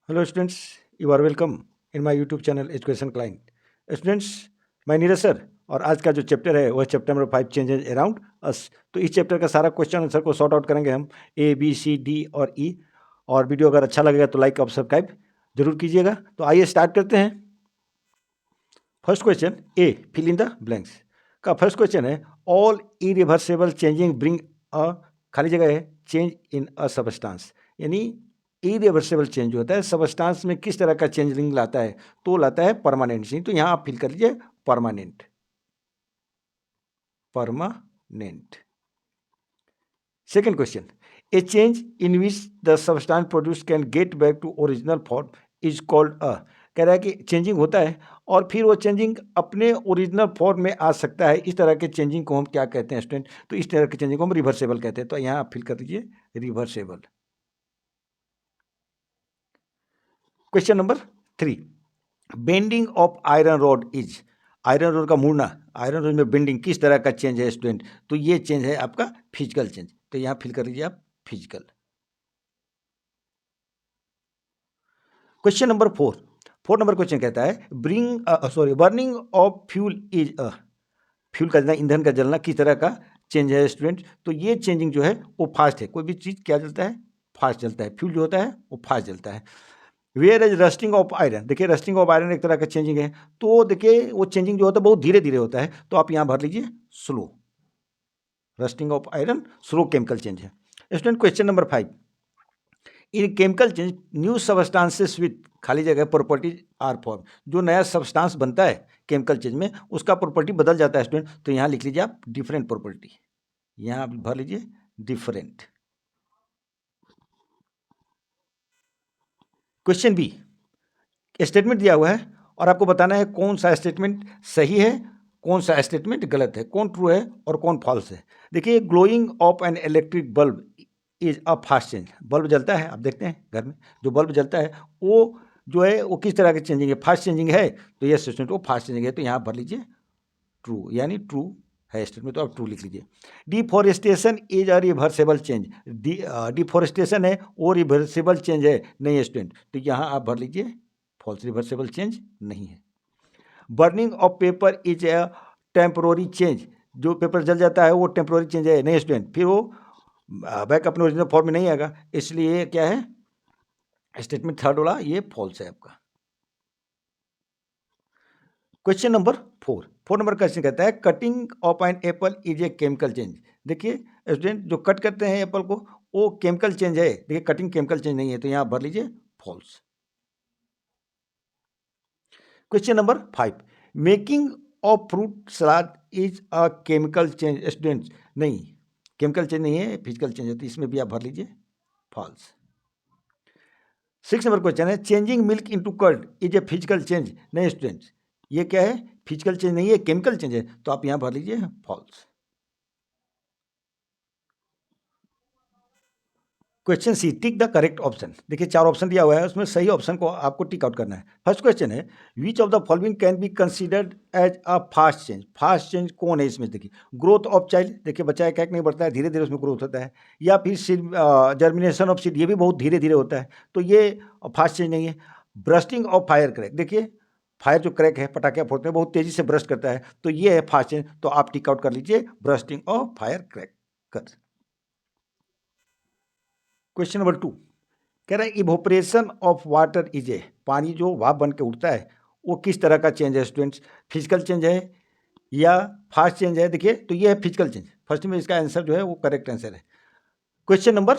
Hello students, you are welcome in my YouTube channel Education Client. Students, मैं Neeraj sir और आज का जो चैप्टर है वह chapter number 5 changes around us. तो इस चैप्टर का सारा क्वेश्चन आंसर को सॉर्ट आउट करेंगे हम ए बी सी डी और ई। और वीडियो अगर अच्छा लगेगा तो लाइक और सब्सक्राइब जरूर कीजिएगा। तो आइए स्टार्ट करते हैं। First question A fill in the blanks का फर्स्ट क्वेश्चन है all irreversible changing bring a खाली जगह है चेंज इन अ सबस्टांस, यानी इरिवर्सिबल चेंज होता है सबस्टांस में किस तरह का चेंजिंग लाता है, तो लाता है परमानेंट चेंज। तो यहाँ आप फिल कर लीजिए permanent. Permanent. Second question a change in which the substance produce can get back to original form is called a. कह रहा है कि चेंजिंग होता है और फिर वो चेंजिंग अपने ओरिजिनल फॉर्म में आ सकता है। इस तरह के चेंजिंग को हम क्या कहते हैं स्टूडेंट? तो इस तरह के चेंजिंग को हम रिवर्सेबल कहते हैं। तो यहाँ आप फिल कर दीजिए reversible. Question number 3 bending of iron rod is. Iron rod का मुड़ना, आयरन रॉड में बेंडिंग किस तरह का चेंज है स्टूडेंट? तो ये चेंज है आपका फिजिकल चेंज। तो यहाँ फिल कर लीजिए आप physical. Question number 4 four number question कहता है burning of fuel is a. Fuel का जलना, ईंधन का जलना किस तरह का चेंज है स्टूडेंट? तो ये चेंजिंग जो है वो फास्ट है। कोई भी चीज़ क्या जलता है? फास्ट जलता है। फ्यूल जो होता है वो फास्ट जलता है। Where as rusting of iron, देखिए रस्टिंग ऑफ आयरन एक तरह का चेंजिंग है। तो देखिए वो चेंजिंग जो होता है बहुत धीरे धीरे होता है। तो आप यहाँ भर लीजिए slow. Rusting of iron slow chemical change है। Student question number 5 in chemical change new substances with खाली जगह प्रॉपर्टीज आर फॉर्म। जो नया सबस्टांस बनता है केमिकल चेंज में उसका प्रॉपर्टी बदल जाता है स्टूडेंट। तो यहाँ लिख लीजिए आप डिफरेंट प्रॉपर्टी। यहाँ आप भर लीजिए डिफरेंट। क्वेश्चन बी स्टेटमेंट दिया हुआ है और आपको बताना है कौन सा स्टेटमेंट सही है, कौन सा स्टेटमेंट गलत है, कौन ट्रू है और कौन फॉल्स है। देखिए glowing of an electric bulb is a fast change. Bulb जलता है, आप देखते हैं घर में जो बल्ब जलता है वो जो है वो किस तरह की चेंजिंग है? फास्ट चेंजिंग है। तो ये स्टेटमेंट वो फास्ट चेंजिंग है। तो यहाँ भर लीजिए ट्रू, यानी ट्रू है स्टेटमेंट। तो आप ट्रू लिख लीजिए। Deforestation is a reversible change. Deforestation है वो रिवर्सेबल चेंज है नहीं स्टूडेंट। तो यहाँ आप भर लीजिए फॉल्स, रिवर्सेबल चेंज नहीं है। Burning of paper is a temporary change. जो पेपर जल जाता है वो टेम्पोररी चेंज है नहीं स्टूडेंट। फिर वो बैक अपने ओरिजिनल फॉर्म में नहीं आएगा। इसलिए क्या है स्टेटमेंट थर्ड वाला ये फॉल्स है आपका। क्वेश्चन नंबर 4 नंबर क्वेश्चन कहता है cutting of an apple is a chemical change. देखिए स्टूडेंट जो कट करते हैं एप्पल को वो केमिकल चेंज है। देखिए कटिंग केमिकल चेंज नहीं है। तो यहाँ भर लीजिए false. Question number 5 making of fruit salad is a chemical change. Student नहीं, केमिकल चेंज नहीं है, फिजिकल चेंज होती है। इसमें भी आप भर लीजिए फॉल्स। 6 नंबर क्वेश्चन है changing milk into curd is a physical change. नहीं स्टूडेंट, ये क्या है? फिजिकल चेंज नहीं है, केमिकल चेंज है। तो आप यहां भर लीजिए false. Question C tick the correct option. देखिए 4 ऑप्शन दिया हुआ है, उसमें सही ऑप्शन को आपको टिक आउट करना है। फर्स्ट क्वेश्चन है which of the following can be considered as a fast change. Fast change कौन है इसमें? देखिए ग्रोथ ऑफ चाइल्ड, देखिए बच्चा एक नहीं बढ़ता है, धीरे धीरे उसमें ग्रोथ होता है। या फिर जर्मिनेशन ऑफ सीड, ये भी बहुत धीरे धीरे होता है। तो ये फास्ट चेंज नहीं है। ब्रस्टिंग ऑफ फायर क्रैक, देखिए फायर जो क्रैक है, पटाखे फोड़ते हैं, बहुत तेजी से ब्रस्ट करता है। तो ये है फास्ट चेंज। तो आप टिक आउट कर लीजिए ब्रस्टिंग ऑफ फायर क्रैक कर। क्वेश्चन नंबर 2 कह रहा है evaporation of water is a. पानी जो भाप बन के उठता है वो किस तरह का चेंज है स्टूडेंट्स? फिजिकल चेंज है या फास्ट चेंज है? देखिए तो ये है फिजिकल चेंज। फर्स्ट में इसका आंसर जो है वो करेक्ट आंसर है। Question number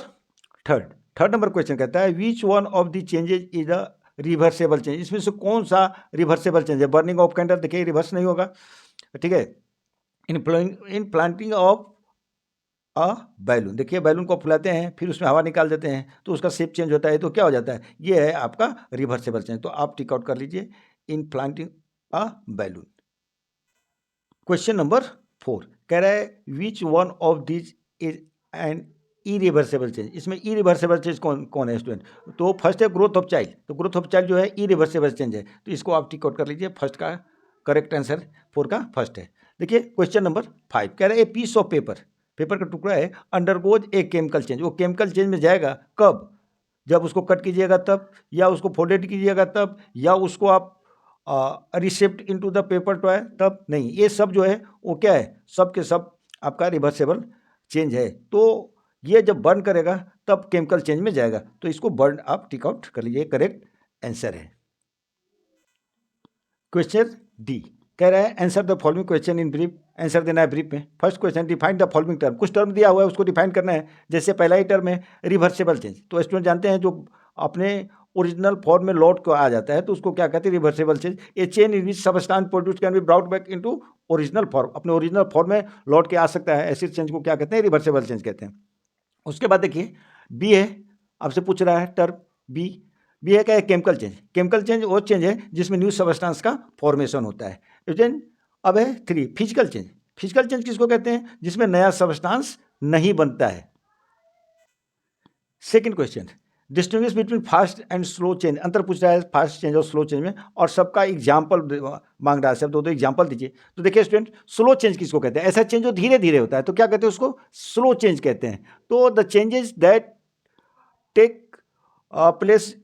third number question कहता है which one of the changes is a reversible change. इसमें से कौन सा रिवर्सेबल चेंज है? बर्निंग ऑफ कैंडल, देखिए रिवर्स नहीं होगा, ठीक है। इन प्लांटिंग ऑफ अ बैलून, देखिए बैलून को फुलाते हैं फिर उसमें हवा निकाल देते हैं तो उसका शेप चेंज होता है। तो क्या हो जाता है? ये है आपका रिवर्सेबल चेंज। तो आप टिक आउट कर लीजिए इन प्लांटिंग अ बैलून। क्वेश्चन नंबर 4 कह रहा है which one of this is an irreversible change. इसमें इरिवर्सेबल चेंज कौन कौन है स्टूडेंट? तो फर्स्ट है ग्रोथ ऑफ चाइल्ड। तो ग्रोथ ऑफ चाइल्ड जो है इरिवर्सेबल चेंज है। तो इसको आप टिक आउट कर लीजिए। फर्स्ट का करेक्ट आंसर 4 का फर्स्ट है। देखिए क्वेश्चन नंबर 5 कह रहा है a piece of paper, paper का टुकड़ा है अंडरगोज ए केमिकल चेंज। वो केमिकल चेंज में जाएगा कब? जब उसको कट कीजिएगा तब, या उसको फोल्डेड कीजिएगा तब, या उसको आप रिसेप्ट इनटू द पेपर टॉय तब नहीं। ये सब जो है वो क्या है, सब के सब आपका रिवर्सेबल चेंज है। तो ये जब बर्न करेगा तब केमिकल चेंज में जाएगा। तो इसको बर्न आप टिक आउट कर लीजिए, करेक्ट आंसर है। क्वेश्चन डी कह रहा है answer the following question in brief. Answer देना है ब्रीफ में। First question define the following term. कुछ टर्म दिया हुआ है उसको डिफाइन करना है। जैसे पहला ही टर्म है रिवर्सेबल चेंज। तो स्टूडेंट जानते हैं जो अपने ओरिजिनल फॉर्म में लौट को आ जाता है तो उसको क्या कहते हैं, reversible change. A change in which substance produce can be brought back into original form. अपने ओरिजिनल फॉर्म में लौट के आ सकता है, ऐसे चेंज को क्या कहते हैं, रिवर्सेबल चेंज कहते हैं। उसके बाद देखिए बी है, आपसे पूछ रहा है टर्म बी। बी है क्या है, केमिकल चेंज। केमिकल चेंज वो चेंज है जिसमें न्यू सबस्टांस का फॉर्मेशन होता है। अब है three physical change. Physical change किसको कहते हैं, जिसमें नया सबस्टांस नहीं बनता है। Second question distinguish between fast and slow change. अंतर पूछ रहा है फास्ट चेंज और स्लो चेंज में, और सबका एग्जाम्पल मांग रहा है। सब दो एग्जाम्पल दीजिए। तो देखिए स्टूडेंट, स्लो चेंज किसको कहते हैं, ऐसा चेंज जो धीरे धीरे होता है तो क्या कहते हैं उसको, स्लो चेंज कहते हैं। तो the changes that take place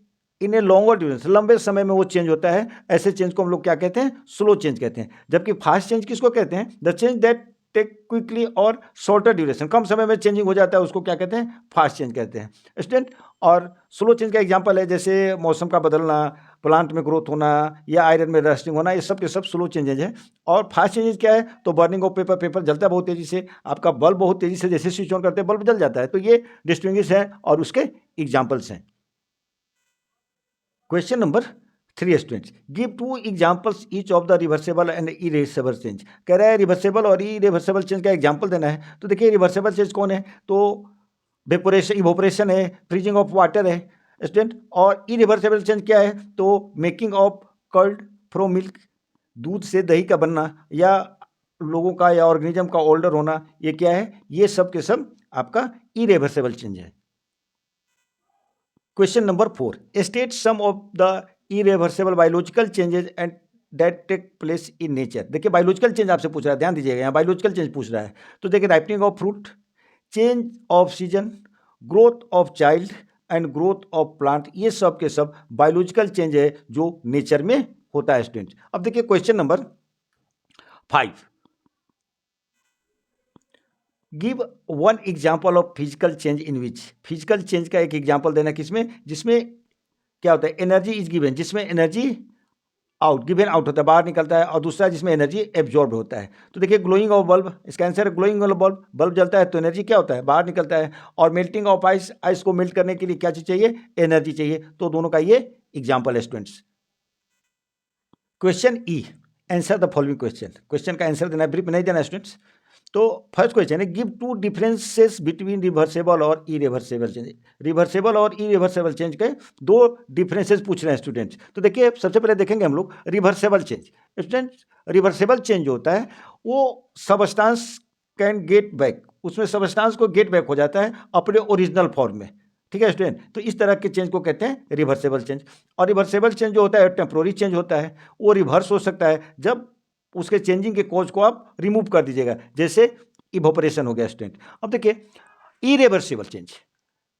in a longer duration, लंबे समय में वो चेंज होता है, ऐसे चेंज को हम लोग क्या कहते हैं, स्लो चेंज कहते हैं। जबकि फास्ट चेंज किसको कहते हैं, the change that take quickly और शॉर्टर ड्यूरेशन, कम समय में चेंजिंग हो जाता है, उसको क्या कहते हैं, फास्ट चेंज कहते हैं स्टूडेंट। और स्लो चेंज का एग्जांपल है जैसे मौसम का बदलना, प्लांट में ग्रोथ होना, या आयरन में रस्टिंग होना, ये सब के सब स्लो चेंजेज है। और फास्ट चेंजेज क्या है, तो बर्निंग ऑफ पेपर, पेपर जलता है बहुत तेजी से, आपका बल्ब बहुत तेजी से जैसे स्विच ऑन करते हैं बल्ब जल जाता है। तो ये डिस्टिंग्विश है और उसके एग्जाम्पल्स हैं। Question number 3 students, give 2 examples each of the reversible and irreversible change. कह रहा है रिवर्सेबल और इरिवर्सेबल चेंज का एग्जांपल देना है। तो देखिए रिवर्सेबल चेंज कौन है, तो वेपोरेशन, इवोपरेशन है, फ्रीजिंग ऑफ वाटर है स्टूडेंट। और इरिवर्सेबल चेंज क्या है, तो making of curd from milk, दूध से दही का बनना, या लोगों का या ऑर्गेनिज्म का ओल्डर होना, ये क्या है, ये सब के सब आपका इरिवर्सेबल चेंज है। Question number 4, state some of the irreversible biological changes and that take place in nature. देखिए बायोलॉजिकल चेंज आपसे पूछ रहा है, ध्यान दीजिएगा, यहाँ बायोलॉजिकल चेंज पूछ रहा है। तो देखिए ripening of fruit, change off season, growth of child and growth of plant, ये सब के सब बायोलॉजिकल चेंज है जो नेचर में होता है स्टूडेंट। अब देखिए question number 5, give 1 example of physical change in which. Physical change का एक एग्जाम्पल देना किसमें, जिसमें क्या होता है, एनर्जी इज गिवन, जिसमें एनर्जी आउट, गिवन आउट होता है, बाहर निकलता है, और दूसरा जिसमें एनर्जी एब्जॉर्ब होता है। तो देखिए ग्लोइंग ऑफ बल्ब, इसका आंसर है ग्लोइंग ऑफ बल्ब। बल्ब जलता है तो एनर्जी क्या होता है, बाहर निकलता है। और मेल्टिंग ऑफ आइस, आइस को मेल्ट करने के लिए क्या चीज चाहिए, एनर्जी चाहिए। तो दोनों का ये एग्जाम्पल है students. Question E, answer the following question. Question का आंसर देना है, ब्रीफ नहीं देना स्टूडेंट्स। तो फर्स्ट क्वेश्चन है गिव 2 डिफरेंसेस बिटवीन रिवर्सेबल और इरिवर्सेबल चेंज। रिवर्सेबल और इरिवर्सेबल चेंज के 2 डिफरेंसेस पूछ रहे हैं स्टूडेंट्स। तो देखिए सबसे पहले देखेंगे हम लोग reversible change. Students reversible change जो होता है वो सबस्टांस कैन गेट बैक, उसमें सबस्टांस को गेट बैक हो जाता है अपने ओरिजिनल फॉर्म में, ठीक है स्टूडेंट। तो इस तरह के चेंज को कहते हैं रिवर्सेबल चेंज। और रिवर्सेबल चेंज जो होता है टेम्पोररी चेंज होता है, वो रिवर्स हो सकता है जब उसके चेंजिंग के कॉज को आप रिमूव कर दीजिएगा, जैसे इवोपरेशन हो गया स्टूडेंट। अब देखिए इरिवर्सिबल चेंज,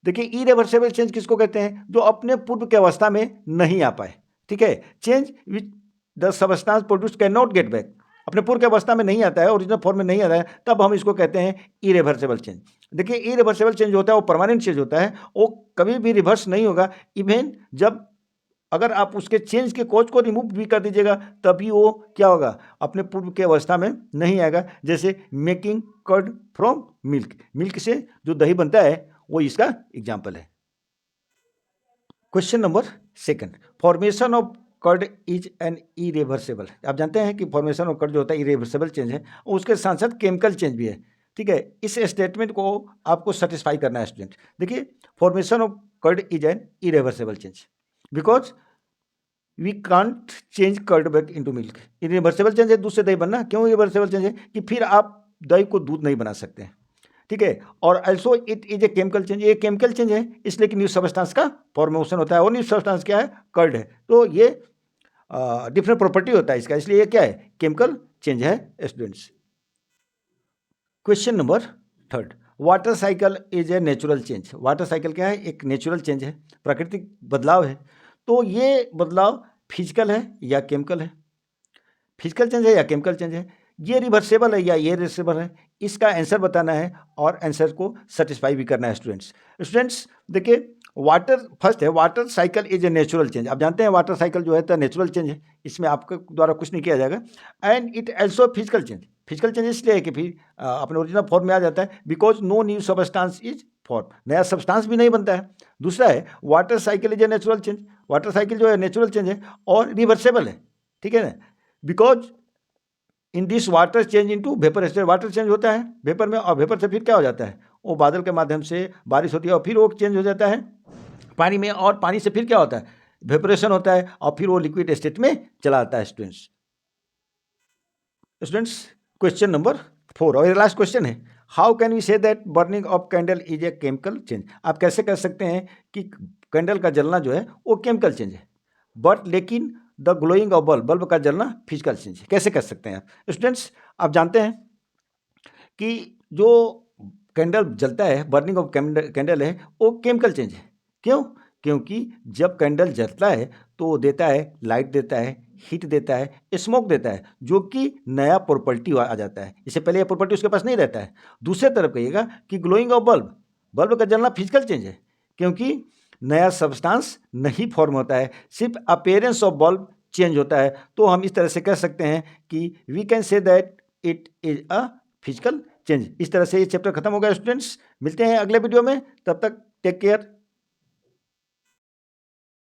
देखिए इरिवर्सिबल चेंज किसको कहते हैं, जो अपने पूर्व की अवस्था में नहीं आ पाए, ठीक है। Change which the substance produce can not get back, अपने पूर्व की अवस्था में नहीं आता है, ओरिजिनल फॉर्म में नहीं आता है, तब हम इसको कहते हैं इरिवर्सिबल चेंज। देखिए इरिवर्सिबल चेंज होता है वो परमानेंट चेंज होता है, वो कभी भी रिवर्स नहीं होगा। इवन जब अगर आप उसके चेंज के कॉज को रिमूव भी कर दीजिएगा तभी वो क्या होगा, अपने पूर्व की अवस्था में नहीं आएगा। जैसे making curd from milk, milk से जो दही बनता है वो इसका एग्जाम्पल है। Question number 2, formation of curd is an irreversible. आप जानते हैं कि फॉर्मेशन ऑफ कर्ड जो होता है इरिवर्सेबल चेंज है, उसके साथ साथ केमिकल चेंज भी है, ठीक है। इस स्टेटमेंट को आपको सेटिस्फाई करना है स्टूडेंट। देखिए formation of curd is an irreversible change because we can't change curd back into milk. Reversible change है दूध से दही बनना, क्यों रिवर्सेबल चेंज है, कि फिर आप दही को दूध नहीं बना सकते हैं, ठीक है। और also it is a chemical change, ये केमिकल चेंज है, इसलिए कि न्यू सबस्टांस का फॉर्मेशन होता है, और न्यू सबस्टांस क्या है, कर्ड है। तो ये डिफरेंट प्रॉपर्टी होता है इसका, इसलिए ये क्या है, केमिकल चेंज है students. Question number 3, water cycle is a natural change. Water cycle क्या है? एक नेचुरल चेंज है, प्राकृतिक बदलाव है। तो ये बदलाव फिजिकल है या केमिकल है? फिजिकल चेंज है या केमिकल चेंज है? ये रिवर्सेबल है या ये रिवर्सेबल है? इसका आंसर बताना है और आंसर को सेटिस्फाई भी करना है स्टूडेंट्स। देखिए, वाटर फर्स्ट है, water cycle is a natural change. आप जानते हैं वाटर साइकिल जो है तो नेचुरल चेंज है, इसमें आपके द्वारा कुछ नहीं किया जाएगा। And it also physical change. Physical change इसलिए है कि फिर अपने ओरिजिनल फॉर्म में आ जाता है, because no new substance is form, नया सब्सटेंस भी नहीं बनता है। दूसरा है water cycle is a natural change. Water cycle जो है नेचुरल चेंज है और रिवर्सेबल है, ठीक है ना, because in this water change into vapour state. Water change होता है वेपर में, और वेपर से फिर क्या हो जाता है, वो बादल के माध्यम से बारिश होती है और फिर वो चेंज हो जाता है पानी में, और पानी से फिर क्या होता है, वेपरेशन होता है और फिर वो लिक्विड स्टेट में चला आता है स्टूडेंट्स। क्वेश्चन नंबर 4 और ये लास्ट क्वेश्चन है, how can we say that burning of candle is a chemical change. आप कैसे कह सकते हैं कि कैंडल का जलना जो है वो केमिकल चेंज है, बट लेकिन द ग्लोइंग ऑफ बल्ब का जलना फिजिकल चेंज है? कैसे कर सकते हैं आप स्टूडेंट्स? आप जानते हैं कि जो कैंडल जलता है, बर्निंग ऑफ कैंडल है, वो केमिकल चेंज है। क्यों? क्योंकि जब कैंडल जलता है तो वो देता है लाइट, देता है हीट, देता है स्मोक, देता है, जो कि नया प्रॉपर्टी आ जाता है। इससे पहले ये प्रॉपर्टी उसके पास नहीं रहता है। दूसरे तरफ कहिएगा कि ग्लोइंग ऑफ बल्ब का जलना फिजिकल चेंज है, क्योंकि नया सब्सटेंस नहीं फॉर्म होता है, सिर्फ अपीयरेंस ऑफ बल्ब चेंज होता है। तो हम इस तरह से कह सकते हैं कि we can say that it is a physical change. इस तरह से ये चैप्टर खत्म हो गया स्टूडेंट्स। मिलते हैं अगले वीडियो में, तब तक टेक केयर।